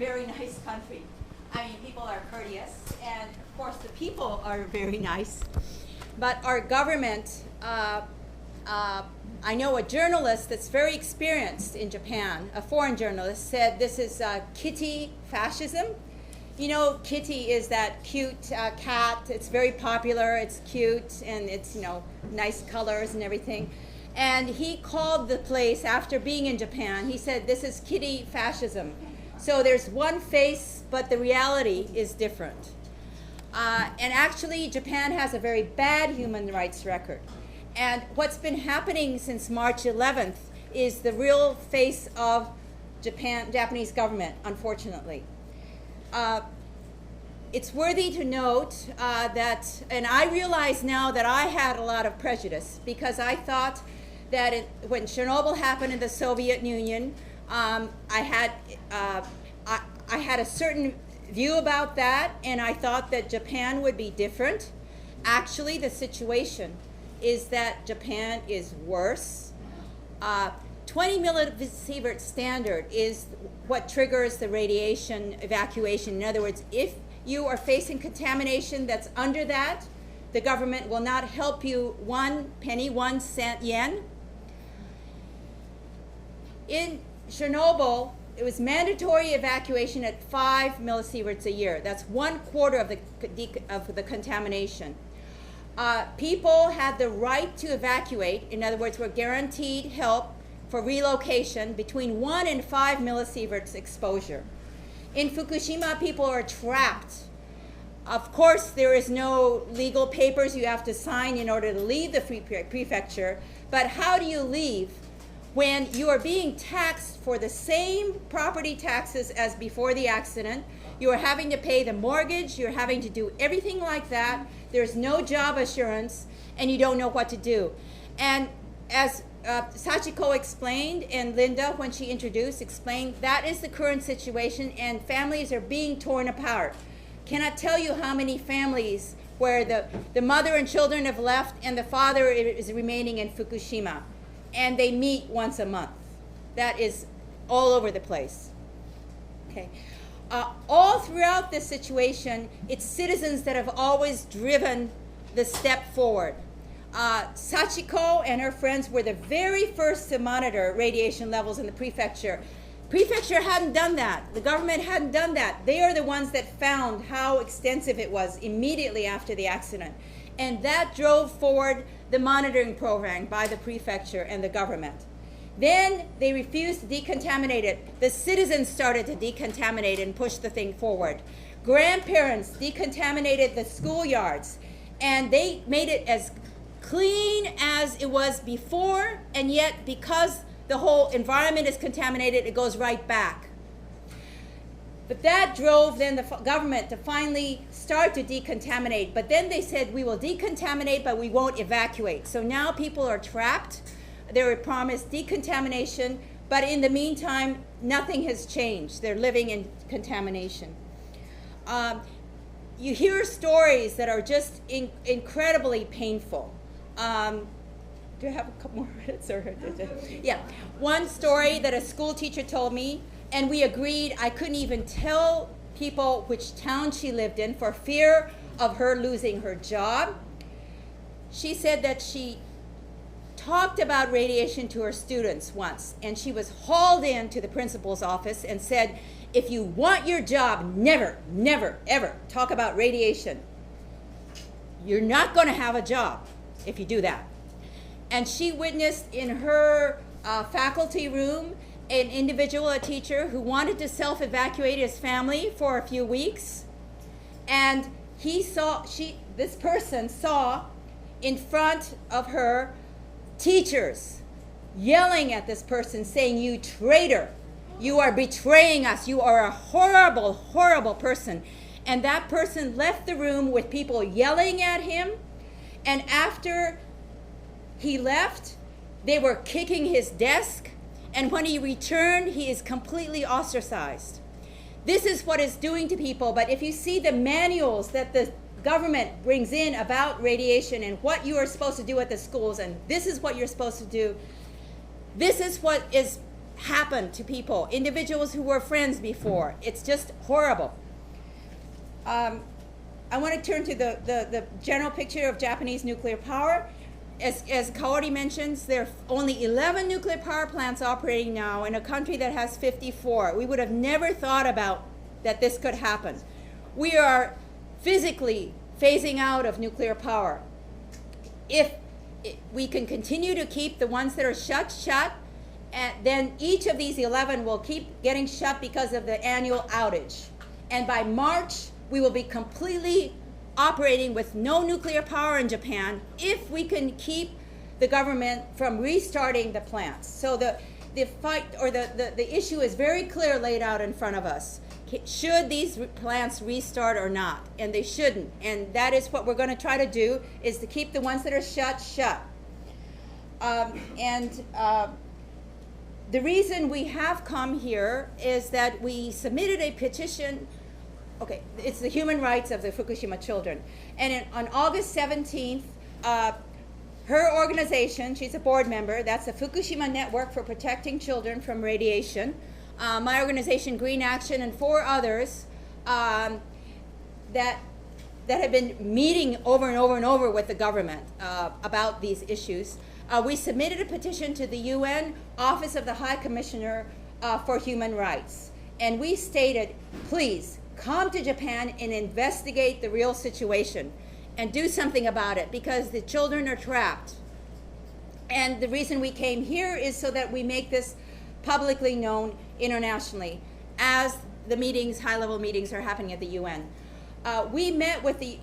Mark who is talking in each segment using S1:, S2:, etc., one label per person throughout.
S1: very nice country. I mean, people are courteous, and of course the people are very nice. But our government, I know a journalist that's very experienced in Japan, a foreign journalist, said this is kitty fascism. You know, kitty is that cute cat. It's very popular, it's cute, and it's, you know, nice colors and everything. And he called the place, after being in Japan, he said this is kitty fascism. So there's one face, but the reality is different. And actually, Japan has a very bad human rights record. And what's been happening since March 11th is the real face of Japanese government, unfortunately. It's worthy to note that, and I realize now that I had a lot of prejudice because I thought that when Chernobyl happened in the Soviet Union, I had a certain view about that, and I thought that Japan would be different. Actually, the situation is that Japan is worse. 20 millisievert standard is what triggers the radiation evacuation. In other words, if you are facing contamination that's under that, the government will not help you 1 penny, 1 cent, yen. In Chernobyl, it was mandatory evacuation at 5 millisieverts a year. That's 1/4 of the contamination. People had the right to evacuate. In other words, were guaranteed help for relocation between 1 and 5 millisieverts exposure. In Fukushima, people are trapped. Of course, there is no legal papers you have to sign in order to leave the prefecture, but how do you leave when you are being taxed for the same property taxes as before the accident? You are having to pay the mortgage, you're having to do everything like that, there's no job assurance, and you don't know what to do. And as Sachiko explained, and Linda, when she introduced, explained, that is the current situation, and families are being torn apart. Cannot tell you how many families where the mother and children have left and the father is remaining in Fukushima, and they meet once a month. That is all over the place. Okay. All throughout this situation, it's citizens that have always driven the step forward. Sachiko and her friends were the very first to monitor radiation levels in the prefecture. Prefecture hadn't done that. The government hadn't done that. They are the ones that found how extensive it was immediately after the accident. And that drove forward the monitoring program by the prefecture and the government. Then they refused to decontaminate it. The citizens started to decontaminate and push the thing forward. Grandparents decontaminated the schoolyards, and they made it as clean as it was before, and yet because the whole environment is contaminated, it goes right back. But that drove then the government to finally start to decontaminate. But then they said, we will decontaminate, but we won't evacuate. So now people are trapped. They were promised decontamination, but in the meantime, nothing has changed. They're living in contamination. You hear stories that are just incredibly painful. Do I have a couple more minutes? Yeah. One story that a school teacher told me, and we agreed I couldn't even tell people which town she lived in for fear of her losing her job. She said that she talked about radiation to her students once, and she was hauled into the principal's office and said, if you want your job, never, never, ever talk about radiation. You're not going to have a job if you do that. And she witnessed in her faculty room an individual, a teacher, who wanted to self-evacuate his family for a few weeks. And this person saw in front of her teachers yelling at this person saying, you traitor, you are betraying us, you are a horrible, horrible person. And that person left the room with people yelling at him. And after he left, they were kicking his desk. And when he returned, he is completely ostracized. This is what it's doing to people. But if you see the manuals that the government brings in about radiation and what you are supposed to do at the schools, and this is what you're supposed to do, this is what is happen to people, individuals who were friends before. It's just horrible. I want to turn to the general picture of Japanese nuclear power. As Kaori mentions, there are only 11 nuclear power plants operating now in a country that has 54. We would have never thought about that this could happen. We are physically phasing out of nuclear power. If we can continue to keep the ones that are shut, and then each of these 11 will keep getting shut because of the annual outage. And by March, we will be completely operating with no nuclear power in Japan if we can keep the government from restarting the plants. So the fight, or the issue is very clear, laid out in front of us. Should these plants restart or not? And they shouldn't. And that is what we're going to try to do, is to keep the ones that are shut. The reason we have come here is that we submitted a petition. Okay, it's the human rights of the Fukushima children. And on August 17th, her organization, she's a board member, that's the Fukushima Network for Protecting Children from Radiation, my organization, Green Action, and 4 others that have been meeting over and over and over with the government about these issues. We submitted a petition to the UN Office of the High Commissioner for Human Rights. And we stated, please, come to Japan and investigate the real situation and do something about it, because the children are trapped. And the reason we came here is so that we make this publicly known internationally as the meetings, high-level meetings, are happening at the UN. We met with the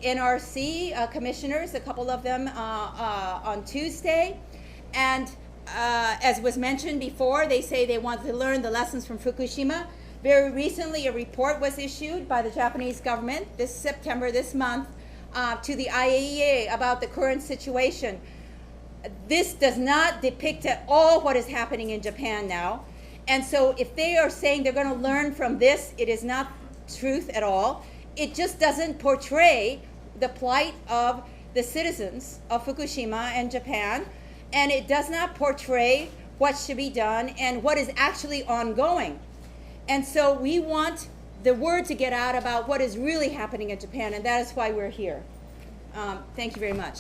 S1: NRC commissioners, a couple of them, on Tuesday, and as was mentioned before, they say they want to learn the lessons from Fukushima. Very recently, a report was issued by the Japanese government this September, this month, to the IAEA about the current situation. This does not depict at all what is happening in Japan now. And so if they are saying they're going to learn from this, it is not truth at all. It just doesn't portray the plight of the citizens of Fukushima and Japan, and it does not portray what should be done and what is actually ongoing. And so we want the word to get out about what is really happening in Japan, and that is why we're here. Thank you very much.